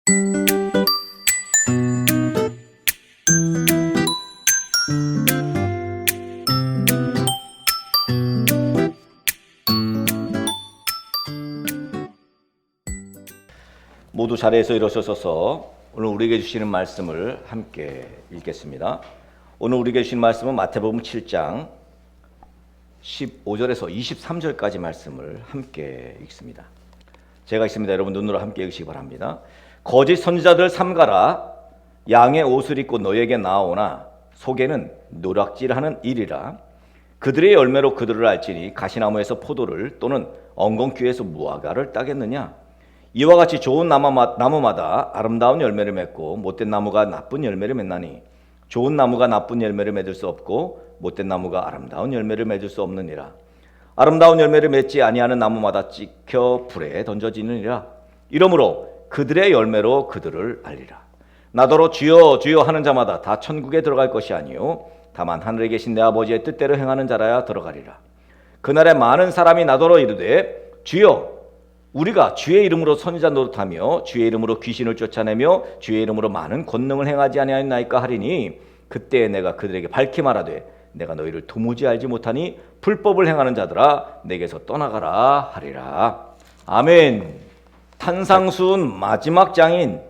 모두 자리에서 일어서셔서 오늘 우리에게 주시는 말씀을 함께 읽겠습니다. 오늘 우리에게 주신 말씀은 마태복음 7장 15절에서 23절까지 말씀을 함께 읽습니다. 제가 읽습니다. 여러분 눈으로 함께 읽으시기 바랍니다. 거짓 선지자들 삼가라. 양의 옷을 입고 너에게 나오나 속에는 노략질하는 일이라. 그들의 열매로 그들을 알지니 가시나무에서 포도를 또는 엉겅퀴에서 무화과를 따겠느냐. 이와 같이 좋은 나무마다 아름다운 열매를 맺고 못된 나무가 나쁜 열매를 맺나니 좋은 나무가 나쁜 열매를 맺을 수 없고 못된 나무가 아름다운 열매를 맺을 수 없느니라. 아름다운 열매를 맺지 아니하는 나무마다 찍혀 불에 던져지느니라. 이러므로 그들의 열매로 그들을 알리라. 나더러 주여 주여 하는 자마다 다 천국에 들어갈 것이 아니요 다만 하늘에 계신 내 아버지의 뜻대로 행하는 자라야 들어가리라. 그날에 많은 사람이 나더러 이르되 주여 우리가 주의 이름으로 선지자 노릇하며 주의 이름으로 귀신을 쫓아내며 주의 이름으로 많은 권능을 행하지 아니하였나이까 하리니 그때 내가 그들에게 밝히 말하되 내가 너희를 도무지 알지 못하니 불법을 행하는 자들아 내게서 떠나가라 하리라. 아멘. 탄상수훈 마지막 장인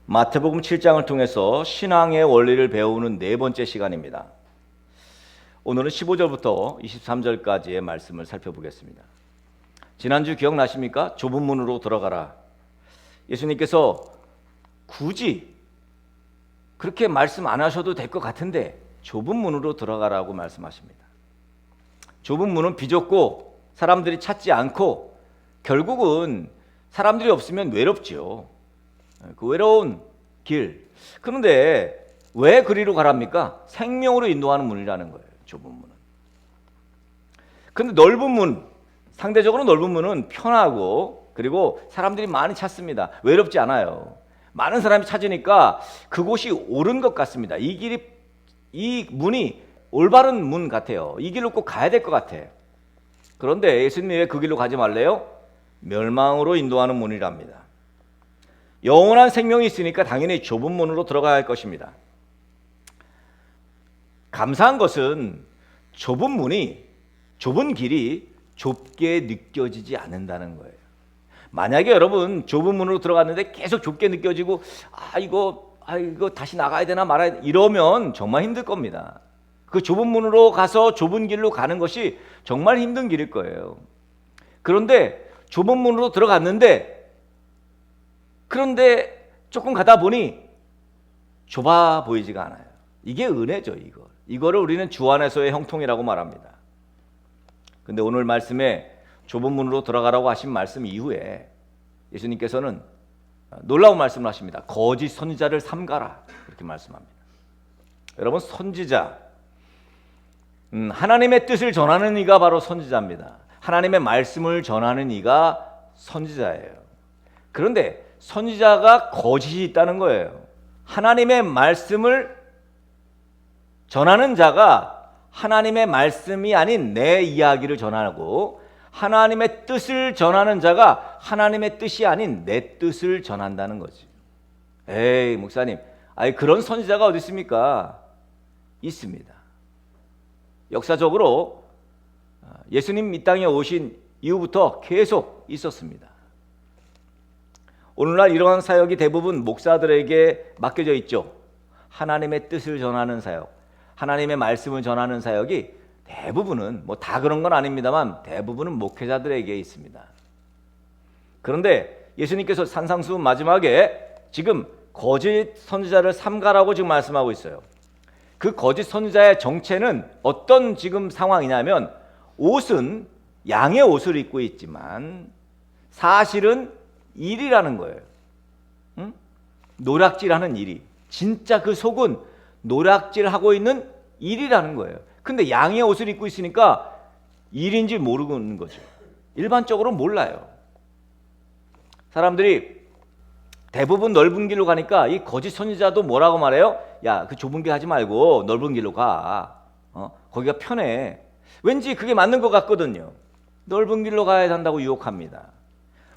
마태복음 7장을 통해서 신앙의 원리를 배우는 네 번째 시간입니다. 오늘은 15절부터 23절까지의 말씀을 살펴보겠습니다. 지난주 기억나십니까? 좁은 문으로 들어가라. 예수님께서 굳이 그렇게 말씀 안 하셔도 될 것 같은데 좁은 문으로 들어가라고 말씀하십니다. 좁은 문은 비좁고 사람들이 찾지 않고 결국은 사람들이 없으면 외롭지요. 그 외로운 길. 그런데 왜 그리로 가랍니까? 생명으로 인도하는 문이라는 거예요. 좁은 문은. 그런데 넓은 문, 상대적으로 넓은 문은 편하고 그리고 사람들이 많이 찾습니다. 외롭지 않아요. 많은 사람이 찾으니까 그곳이 옳은 것 같습니다. 이 문이 올바른 문 같아요. 이 길로 꼭 가야 될 것 같아. 그런데 예수님이 왜 그 길로 가지 말래요? 멸망으로 인도하는 문이랍니다. 영원한 생명이 있으니까 당연히 좁은 문으로 들어가야 할 것입니다. 감사한 것은 좁은 문이, 좁은 길이 좁게 느껴지지 않는다는 거예요. 만약에 여러분 좁은 문으로 들어갔는데 계속 좁게 느껴지고 이거 다시 나가야 되나 말아야 되나 이러면 정말 힘들 겁니다. 그 좁은 문으로 가서 좁은 길로 가는 것이 정말 힘든 길일 거예요. 그런데 좁은 문으로 들어갔는데 그런데 조금 가다 보니 좁아 보이지가 않아요. 이게 은혜죠. 이거를 우리는 주 안에서의 형통이라고 말합니다. 근데 오늘 말씀에 좁은 문으로 들어가라고 하신 말씀 이후에 예수님께서는 놀라운 말씀을 하십니다. 거짓 선지자를 삼가라 이렇게 말씀합니다. 여러분 선지자, 하나님의 뜻을 전하는 이가 바로 선지자입니다. 하나님의 말씀을 전하는 이가 선지자예요. 그런데 선지자가 거짓이 있다는 거예요. 하나님의 말씀을 전하는 자가 하나님의 말씀이 아닌 내 이야기를 전하고 하나님의 뜻을 전하는 자가 하나님의 뜻이 아닌 내 뜻을 전한다는 거지. 에이 목사님, 그런 선지자가 어디 있습니까? 있습니다. 역사적으로 예수님 이 땅에 오신 이후부터 계속 있었습니다. 오늘날 이러한 사역이 대부분 목사들에게 맡겨져 있죠. 하나님의 뜻을 전하는 사역, 하나님의 말씀을 전하는 사역이 대부분은 다 그런 건 아닙니다만 대부분은 목회자들에게 있습니다. 그런데 예수님께서 산상수훈 마지막에 지금 거짓 선지자를 삼가라고 지금 말씀하고 있어요. 그 거짓 선지자의 정체는 어떤 지금 상황이냐면 옷은 양의 옷을 입고 있지만 사실은 일이라는 거예요. 노략질하는 일이. 진짜 그 속은 노략질하고 있는 일이라는 거예요. 근데 양의 옷을 입고 있으니까 일인지 모르는 거죠. 일반적으로 몰라요. 사람들이 대부분 넓은 길로 가니까 이 거짓 선지자도 뭐라고 말해요? 야, 그 좁은 길 하지 말고 넓은 길로 가. 거기가 편해. 왠지 그게 맞는 것 같거든요. 넓은 길로 가야 한다고 유혹합니다.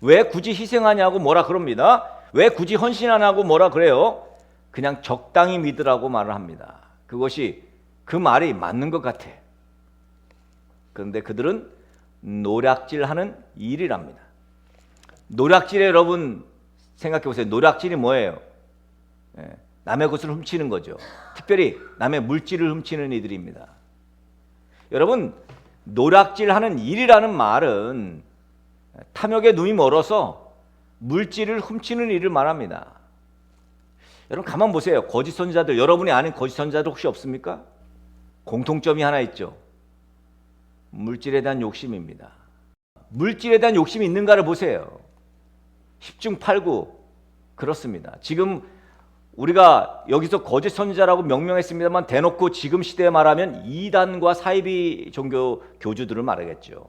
왜 굳이 희생하냐고 뭐라 그럽니다. 왜 굳이 헌신 안 하고 뭐라 그래요? 그냥 적당히 믿으라고 말을 합니다. 그것이 그 말이 맞는 것 같아. 그런데 그들은 노략질하는 일이랍니다. 노략질에 여러분 생각해 보세요. 노략질이 뭐예요? 남의 것을 훔치는 거죠. 특별히 남의 물질을 훔치는 이들입니다. 여러분, 노략질하는 일이라는 말은 탐욕의 눈이 멀어서 물질을 훔치는 일을 말합니다. 여러분 가만 보세요. 거짓 선지자들, 여러분이 아는 거짓 선지자들 혹시 없습니까? 공통점이 하나 있죠. 물질에 대한 욕심입니다. 물질에 대한 욕심이 있는가를 보세요. 10중 8구 그렇습니다. 지금 우리가 여기서 거짓 선지자라고 명명했습니다만 대놓고 지금 시대에 말하면 이단과 사이비 종교 교주들을 말하겠죠.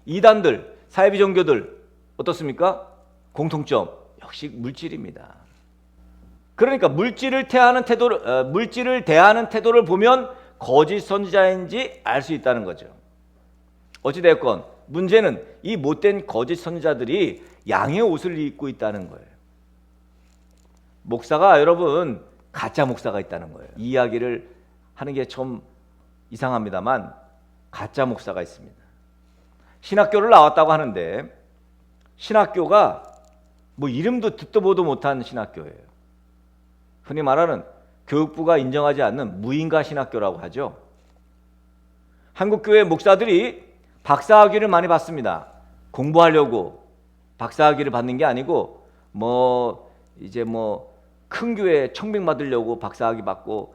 이단들, 사이비 종교들 어떻습니까? 공통점 역시 물질입니다. 그러니까 물질을 대하는 태도를 보면 거짓 선지자인지 알 수 있다는 거죠. 어찌됐건 문제는 이 못된 거짓 선지자들이 양의 옷을 입고 있다는 거예요. 목사가 여러분 가짜 목사가 있다는 거예요. 이 이야기를 하는 게 좀 이상합니다만 가짜 목사가 있습니다. 신학교를 나왔다고 하는데 신학교가 뭐 이름도 듣도 보도 못한 신학교예요. 흔히 말하는 교육부가 인정하지 않는 무인가 신학교라고 하죠. 한국교회 목사들이 박사학위를 많이 받습니다. 공부하려고 박사학위를 받는 게 아니고 큰 교회 청빙 받으려고 박사학위 받고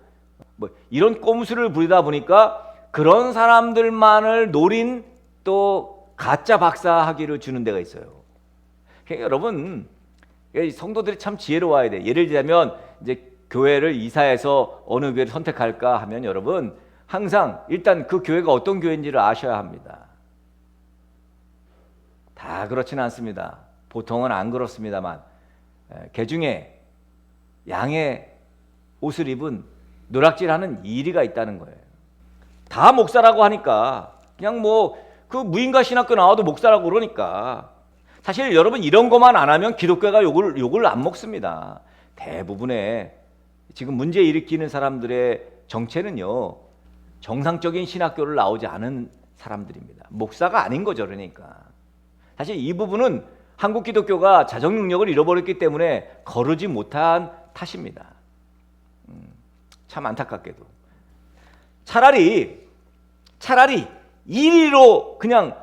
이런 꼼수를 부리다 보니까 그런 사람들만을 노린 또 가짜 박사학위를 주는 데가 있어요. 그러니까 여러분 성도들이 참 지혜로워야 돼. 예를 들자면 이제 교회를 이사해서 어느 교회를 선택할까 하면 여러분 항상 일단 그 교회가 어떤 교회인지를 아셔야 합니다. 다 그렇지는 않습니다. 보통은 안 그렇습니다만 개중에 양의 옷을 입은 노략질하는 이리가 있다는 거예요. 다 목사라고 하니까 그냥 그 무인가 신학교 나와도 목사라고 그러니까 사실 여러분 이런 것만 안 하면 기독교가 욕을 안 먹습니다. 대부분의 지금 문제 일으키는 사람들의 정체는요 정상적인 신학교를 나오지 않은 사람들입니다. 목사가 아닌 거죠. 그러니까 사실 이 부분은 한국 기독교가 자정 능력을 잃어버렸기 때문에 거르지 못한 탓입니다. 참 안타깝게도 차라리 이리로 그냥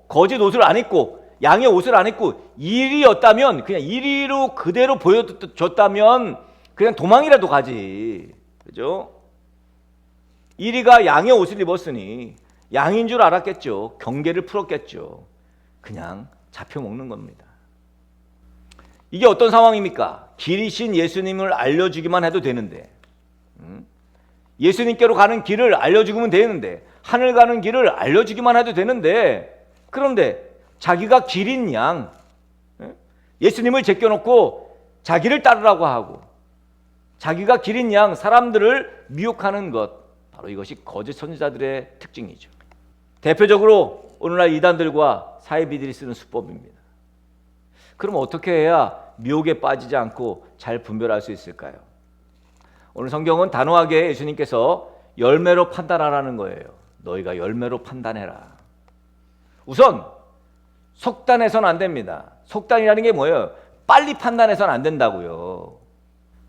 거짓 옷을 안 입고 양의 옷을 안 입고 이리였다면 그냥 이리로 그대로 보여줬다면 그냥 도망이라도 가지. 그죠? 이리가 양의 옷을 입었으니 양인 줄 알았겠죠. 경계를 풀었겠죠. 그냥 잡혀 먹는 겁니다. 이게 어떤 상황입니까? 길이신 예수님을 알려주기만 해도 되는데 예수님께로 가는 길을 알려주기만 되는데 하늘 가는 길을 알려주기만 해도 되는데 그런데 자기가 길인 양 예수님을 제껴놓고 자기를 따르라고 하고 자기가 길인 양 사람들을 미혹하는 것 바로 이것이 거짓 선지자들의 특징이죠. 대표적으로 오늘날 이단들과 사이비들이 쓰는 수법입니다. 그럼 어떻게 해야 미혹에 빠지지 않고 잘 분별할 수 있을까요? 오늘 성경은 단호하게 예수님께서 열매로 판단하라는 거예요. 너희가 열매로 판단해라. 우선 속단해서는 안 됩니다. 속단이라는 게 뭐예요? 빨리 판단해서는 안 된다고요.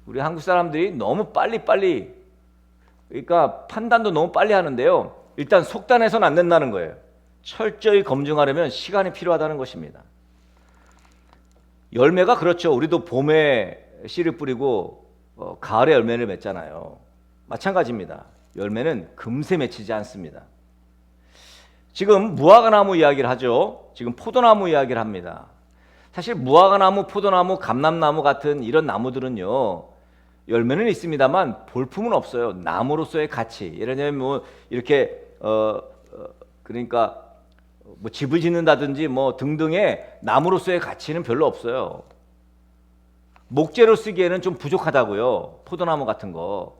우리 한국 사람들이 너무 빨리 그러니까 판단도 너무 빨리 하는데요. 일단 속단해서는 안 된다는 거예요. 철저히 검증하려면 시간이 필요하다는 것입니다. 열매가 그렇죠. 우리도 봄에 씨를 뿌리고 가을에 열매를 맺잖아요. 마찬가지입니다. 열매는 금세 맺히지 않습니다. 지금 무화과나무 이야기를 하죠. 지금 포도나무 이야기를 합니다. 사실 무화과나무, 포도나무, 감람나무 같은 이런 나무들은요. 열매는 있습니다만 볼품은 없어요. 나무로서의 가치. 예를 들면 이렇게 그러니까 집을 짓는다든지 등등의 나무로서의 가치는 별로 없어요. 목재로 쓰기에는 좀 부족하다고요. 포도나무 같은 거.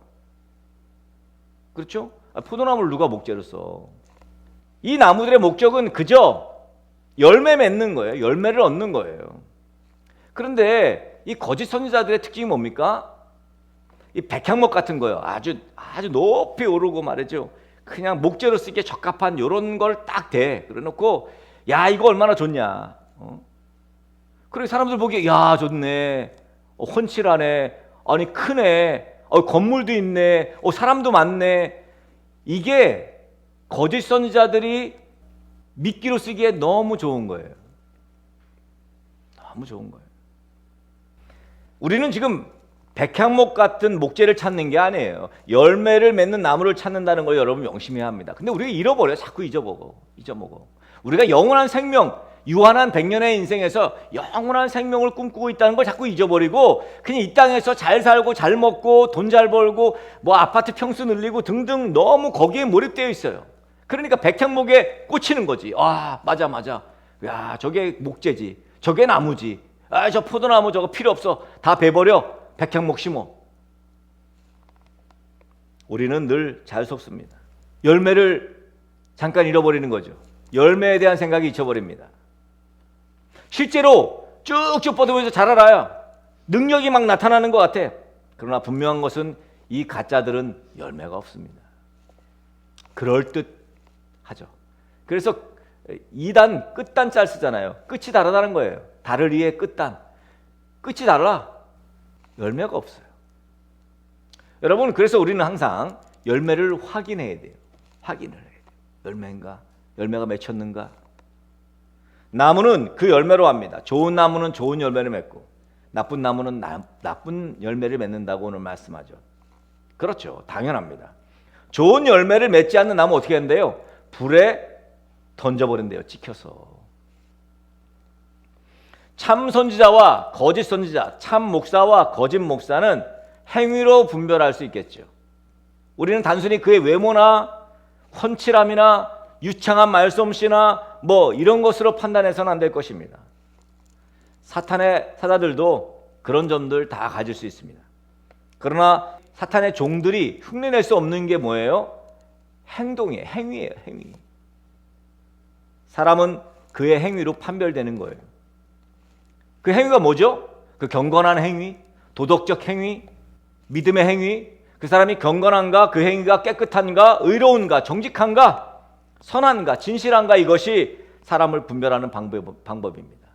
그렇죠? 포도나무를 누가 목재로 써? 이 나무들의 목적은 그저 열매 맺는 거예요. 열매를 얻는 거예요. 그런데 이 거짓 선지자들의 특징이 뭡니까? 이 백향목 같은 거요. 아주 높이 오르고 말이죠. 그냥 목재로 쓰기에 적합한 이런 걸 딱 대. 그래놓고 야 이거 얼마나 좋냐. 그리고 사람들 보기에 야 좋네. 훤칠하네. 아니 크네. 건물도 있네. 사람도 많네. 이게 거짓 선지자들이 미끼로 쓰기에 너무 좋은 거예요. 너무 좋은 거예요. 우리는 지금 백향목 같은 목재를 찾는 게 아니에요. 열매를 맺는 나무를 찾는다는 걸 여러분 명심해야 합니다. 근데 우리가 잃어버려요. 자꾸 잊어먹어. 우리가 영원한 생명, 유한한 100년의 인생에서 영원한 생명을 꿈꾸고 있다는 걸 자꾸 잊어버리고 그냥 이 땅에서 잘 살고 잘 먹고 돈 잘 벌고 뭐 아파트 평수 늘리고 등등 너무 거기에 몰입되어 있어요. 그러니까 백향목에 꽂히는 거지. 맞아. 야, 저게 목재지. 저게 나무지. 저 포도나무 저거 필요 없어. 다 베버려. 백향목 심어. 우리는 늘 잘 속습니다. 열매를 잠깐 잃어버리는 거죠. 열매에 대한 생각이 잊혀버립니다. 실제로 쭉쭉 뻗으면서 자라나요. 능력이 막 나타나는 것 같아. 그러나 분명한 것은 이 가짜들은 열매가 없습니다. 그럴듯하죠. 그래서 2단 끝단짤 쓰잖아요. 끝이 다르다는 거예요. 다르리의 끝단. 끝이 달라. 열매가 없어요. 여러분, 그래서 우리는 항상 열매를 확인해야 돼요. 확인을 해야 돼요. 열매인가? 열매가 맺혔는가? 나무는 그 열매로 합니다. 좋은 나무는 좋은 열매를 맺고 나쁜 나무는 나쁜 열매를 맺는다고 오늘 말씀하죠. 그렇죠. 당연합니다. 좋은 열매를 맺지 않는 나무 어떻게 하는데요? 불에 던져버린대요. 찍혀서. 참 선지자와 거짓 선지자, 참 목사와 거짓 목사는 행위로 분별할 수 있겠죠. 우리는 단순히 그의 외모나 훤칠함이나 유창한 말솜씨나 뭐 이런 것으로 판단해서는 안 될 것입니다. 사탄의 사자들도 그런 점들 다 가질 수 있습니다. 그러나 사탄의 종들이 흉내낼 수 없는 게 뭐예요? 행동이에요. 행위예요. 행위. 사람은 그의 행위로 판별되는 거예요. 그 행위가 뭐죠? 그 경건한 행위, 도덕적 행위, 믿음의 행위, 그 사람이 경건한가, 그 행위가 깨끗한가, 의로운가, 정직한가, 선한가, 진실한가, 이것이 사람을 분별하는 방법입니다.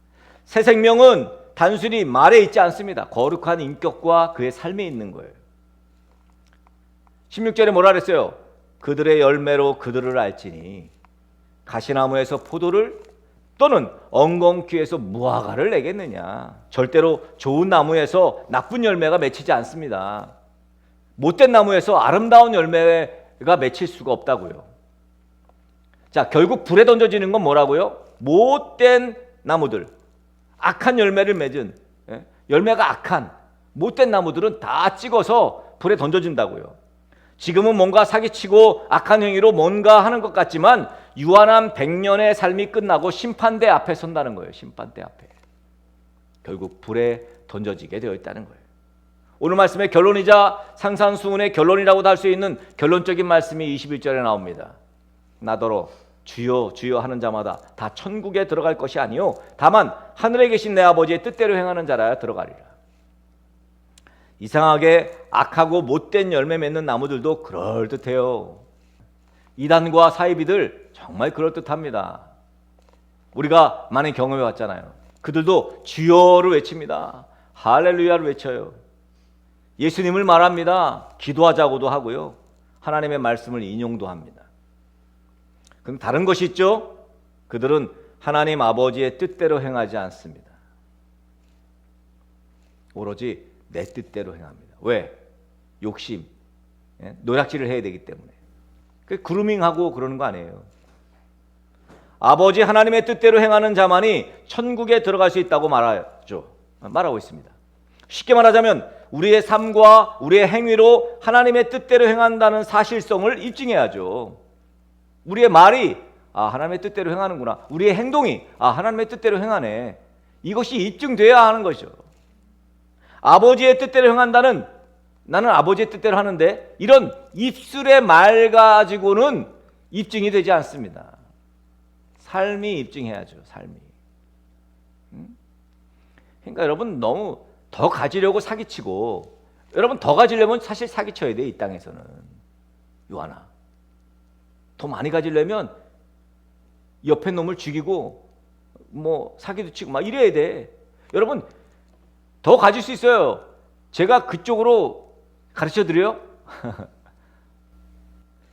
새 생명은 단순히 말에 있지 않습니다. 거룩한 인격과 그의 삶에 있는 거예요. 16절에 뭐라 그랬어요? 그들의 열매로 그들을 알지니 가시나무에서 포도를 또는 엉겅퀴에서 무화과를 내겠느냐. 절대로 좋은 나무에서 나쁜 열매가 맺히지 않습니다. 못된 나무에서 아름다운 열매가 맺힐 수가 없다고요. 자, 결국 불에 던져지는 건 뭐라고요? 못된 나무들, 악한 열매를 맺은, 열매가 악한 못된 나무들은 다 찍어서 불에 던져진다고요. 지금은 뭔가 사기치고 악한 행위로 뭔가 하는 것 같지만 유한한 100년의 삶이 끝나고 심판대 앞에 선다는 거예요. 심판대 앞에. 결국 불에 던져지게 되어 있다는 거예요. 오늘 말씀의 결론이자 상산수훈의 결론이라고도 할 수 있는 결론적인 말씀이 21절에 나옵니다. 나더러 주여 주여 하는 자마다 다 천국에 들어갈 것이 아니요 다만 하늘에 계신 내 아버지의 뜻대로 행하는 자라야 들어가리라. 이상하게 악하고 못된 열매 맺는 나무들도 그럴듯해요. 이단과 사이비들 정말 그럴듯합니다. 우리가 많이 경험해 왔잖아요. 그들도 주여를 외칩니다. 할렐루야를 외쳐요. 예수님을 말합니다. 기도하자고도 하고요. 하나님의 말씀을 인용도 합니다. 그럼 다른 것이 있죠? 그들은 하나님 아버지의 뜻대로 행하지 않습니다. 오로지 내 뜻대로 행합니다. 왜? 욕심, 노략질을 해야 되기 때문에. 그루밍하고 그러는 거 아니에요. 아버지 하나님의 뜻대로 행하는 자만이 천국에 들어갈 수 있다고 말하고 있습니다. 쉽게 말하자면 우리의 삶과 우리의 행위로 하나님의 뜻대로 행한다는 사실성을 입증해야죠. 우리의 말이 하나님의 뜻대로 행하는구나. 우리의 행동이 하나님의 뜻대로 행하네. 이것이 입증돼야 하는 것이죠. 아버지의 뜻대로 행한다는, 나는 아버지의 뜻대로 하는데, 이런 입술의 말 가지고는 입증이 되지 않습니다. 삶이 입증해야죠. 삶이. 그러니까 여러분 너무 더 가지려고 사기치고, 여러분 더 가지려면 사실 사기쳐야 돼. 이 땅에서는. 요하나, 더 많이 가지려면 옆에 놈을 죽이고 뭐 사기도 치고 막 이래야 돼. 여러분 더 가질 수 있어요. 제가 그쪽으로 가르쳐 드려요.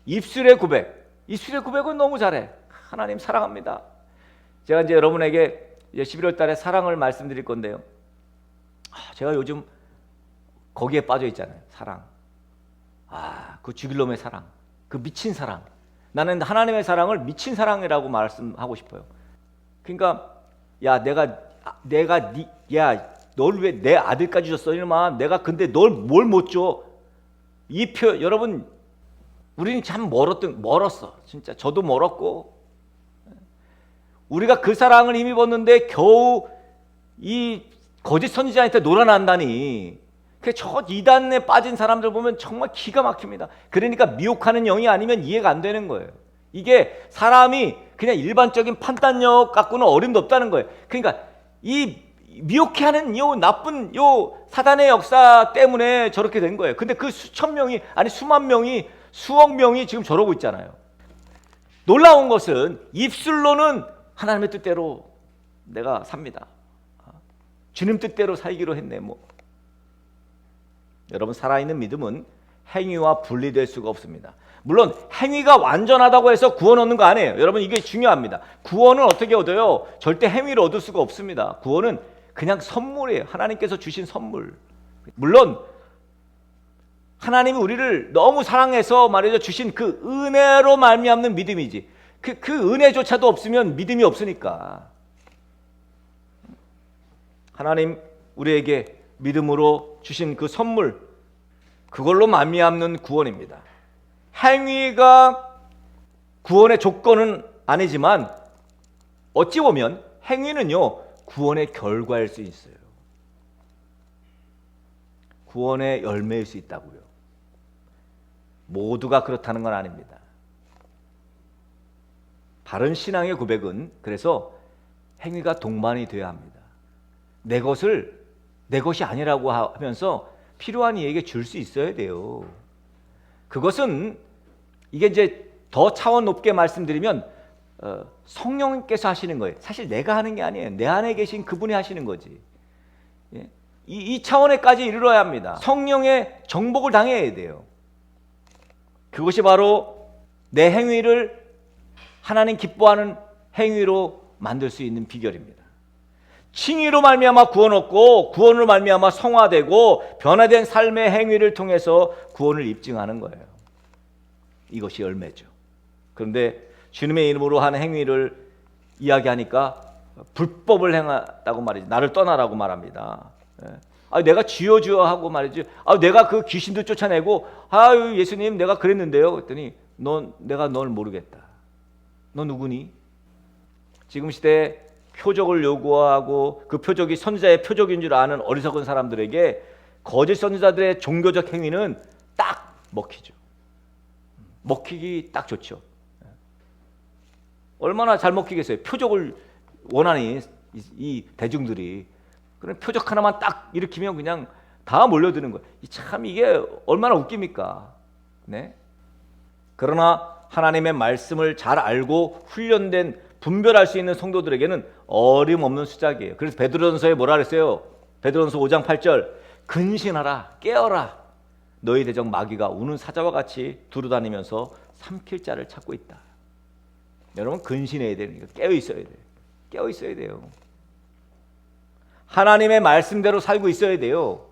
입술의 고백. 입술의 고백은 너무 잘해. 하나님 사랑합니다. 제가 이제 여러분에게 이제 11월 달에 사랑을 말씀드릴 건데요. 제가 요즘 거기에 빠져 있잖아요. 사랑. 그 죽일 놈의 사랑. 그 미친 사랑. 나는 하나님의 사랑을 미친 사랑이라고 말씀하고 싶어요. 그러니까 야, 널 왜 내 아들까지 줬어? 이놈아. 내가 근데 널 뭘 못 줘? 여러분, 우리는 참 멀었어. 진짜 저도 멀었고, 우리가 그 사랑을 힘입었는데 겨우 이 거짓 선지자한테 놀아난다니. 저 이단에 빠진 사람들 보면 정말 기가 막힙니다. 그러니까 미혹하는 영이 아니면 이해가 안 되는 거예요. 이게 사람이 그냥 일반적인 판단력 갖고는 어림도 없다는 거예요. 그러니까 이 미혹해 하는 요 나쁜 요 사단의 역사 때문에 저렇게 된 거예요. 근데 그 수천 명이, 아니 수만 명이, 수억 명이 지금 저러고 있잖아요. 놀라운 것은 입술로는 하나님의 뜻대로 내가 삽니다. 주님 뜻대로 살기로 했네. 여러분, 살아있는 믿음은 행위와 분리될 수가 없습니다. 물론 행위가 완전하다고 해서 구원 얻는 거 아니에요. 여러분, 이게 중요합니다. 구원은 어떻게 얻어요? 절대 행위를 얻을 수가 없습니다. 구원은 그냥 선물이에요. 하나님께서 주신 선물. 물론 하나님이 우리를 너무 사랑해서 말이죠, 주신 그 은혜로 말미암는 믿음이지, 그 은혜조차도 없으면 믿음이 없으니까. 하나님 우리에게 믿음으로 주신 그 선물, 그걸로 말미암는 구원입니다. 행위가 구원의 조건은 아니지만 어찌 보면 행위는요, 구원의 결과일 수 있어요. 구원의 열매일 수 있다고요. 모두가 그렇다는 건 아닙니다. 바른 신앙의 고백은 그래서 행위가 동반이 되어야 합니다. 내 것이 아니라고 하면서 필요한 이에게 줄 수 있어야 돼요. 그것은 이게 이제 더 차원 높게 말씀드리면 성령님께서 하시는 거예요. 사실 내가 하는 게 아니에요. 내 안에 계신 그분이 하시는 거지. 예? 이 차원에까지 이르러야 합니다. 성령의 정복을 당해야 돼요. 그것이 바로 내 행위를 하나님 기뻐하는 행위로 만들 수 있는 비결입니다. 칭의로 말미암아 구원 얻고, 구원으로 말미암아 성화되고, 변화된 삶의 행위를 통해서 구원을 입증하는 거예요. 이것이 열매죠. 그런데 주님의 이름으로 하는 행위를 이야기하니까 불법을 행했다고 말이지, 나를 떠나라고 말합니다. 내가 주여 주여 하고 말이지, 내가 그 귀신도 쫓아내고, 예수님 내가 그랬는데요. 그랬더니 내가 널 모르겠다. 너 누구니? 지금 시대에 표적을 요구하고 그 표적이 선지자의 표적인 줄 아는 어리석은 사람들에게 거짓 선지자들의 종교적 행위는 딱 먹히죠. 먹히기 딱 좋죠. 얼마나 잘 먹히겠어요. 표적을 원하니 이 대중들이. 그런 표적 하나만 딱 일으키면 그냥 다 몰려드는 거예요. 참 이게 얼마나 웃깁니까? 네? 그러나 하나님의 말씀을 잘 알고 훈련된, 분별할 수 있는 성도들에게는 어림없는 수작이에요. 그래서 베드로전서에 뭐라 그랬어요? 베드로전서 5장 8절, 근신하라, 깨어라. 너희 대적 마귀가 우는 사자와 같이 두루다니면서 삼킬 자를 찾고 있다. 여러분, 근신해야 되니까 깨어 있어야 돼요. 깨어 있어야 돼요. 하나님의 말씀대로 살고 있어야 돼요.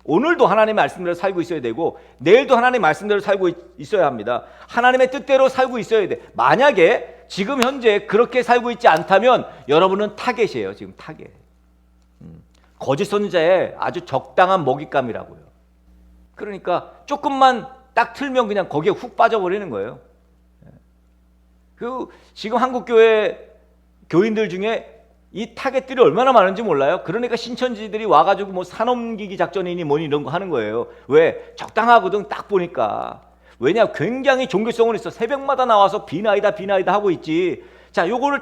오늘도 하나님의 말씀대로 살고 있어야 되고, 내일도 하나님의 말씀대로 살고 있어야 합니다. 하나님의 뜻대로 살고 있어야 돼. 만약에 지금 현재 그렇게 살고 있지 않다면 여러분은 타겟이에요. 지금 타겟. 거짓 선지자의 아주 적당한 먹잇감이라고요. 그러니까 조금만 딱 틀면 그냥 거기에 훅 빠져버리는 거예요. 지금 한국 교회 교인들 중에 이 타겟들이 얼마나 많은지 몰라요. 그러니까 신천지들이 와가지고 뭐 산업기기 작전이니 뭐니 이런 거 하는 거예요. 왜? 적당하거든. 딱 보니까. 왜냐? 굉장히 종교성은 있어. 새벽마다 나와서 비나이다 하고 있지. 자, 요거를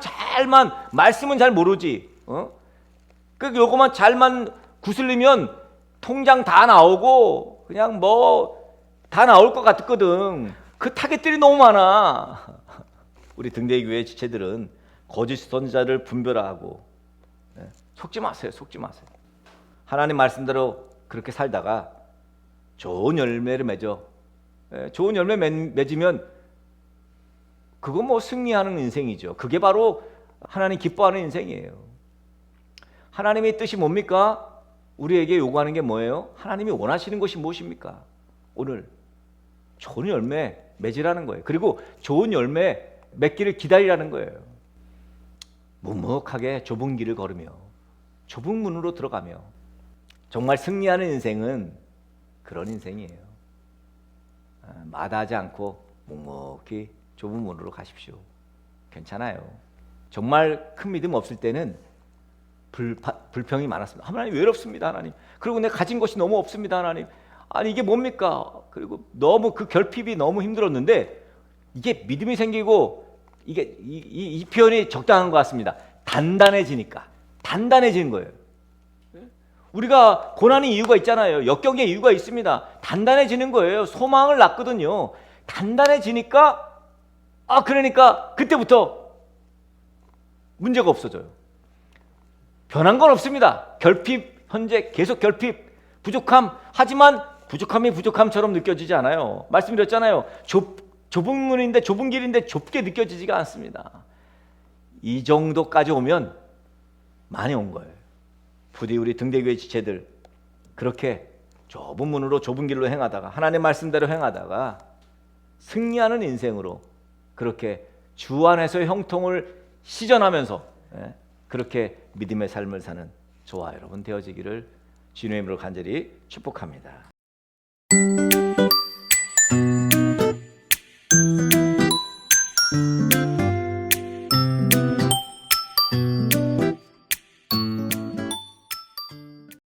말씀은 잘 모르지. 요거만 잘만 구슬리면 통장 다 나오고 그냥 뭐 다 나올 것 같거든. 그 타겟들이 너무 많아. 우리 등대교회 지체들은 거짓 선지자를 분별하고 속지 마세요. 속지 마세요. 하나님 말씀대로 그렇게 살다가 좋은 열매를 맺어. 좋은 열매 맺으면 그건 뭐 승리하는 인생이죠. 그게 바로 하나님 기뻐하는 인생이에요. 하나님의 뜻이 뭡니까? 우리에게 요구하는 게 뭐예요? 하나님이 원하시는 것이 무엇입니까? 오늘 좋은 열매 맺으라는 거예요. 그리고 좋은 열매 맺기를 기다리라는 거예요. 묵묵하게 좁은 길을 걸으며 좁은 문으로 들어가며 정말 승리하는 인생은 그런 인생이에요. 마다하지 않고 묵묵히 좁은 문으로 가십시오. 괜찮아요. 정말 큰 믿음 없을 때는 불평이 많았습니다. 하나님 외롭습니다. 하나님. 그리고 내가 가진 것이 너무 없습니다. 하나님. 아니 이게 뭡니까? 그리고 너무 그 결핍이 너무 힘들었는데 이게 믿음이 생기고 이게 이 표현이 적당한 것 같습니다. 단단해지니까 단단해지는 거예요. 우리가 고난의 이유가 있잖아요. 역경의 이유가 있습니다. 단단해지는 거예요. 소망을 낳거든요. 단단해지니까 그러니까 그때부터 문제가 없어져요. 변한 건 없습니다. 결핍, 현재 계속 결핍, 부족함. 하지만 부족함이 부족함처럼 느껴지지 않아요. 말씀드렸잖아요. 좁은 문인데 좁은 길인데 좁게 느껴지지가 않습니다. 이 정도까지 오면 많이 온 거예요. 부디 우리 등대교회 지체들 그렇게 좁은 문으로 좁은 길로 행하다가 하나님의 말씀대로 행하다가 승리하는 인생으로 그렇게 주 안에서의 형통을 시전하면서 그렇게 믿음의 삶을 사는 저와 여러분 되어지기를 주님의 이름으로 간절히 축복합니다.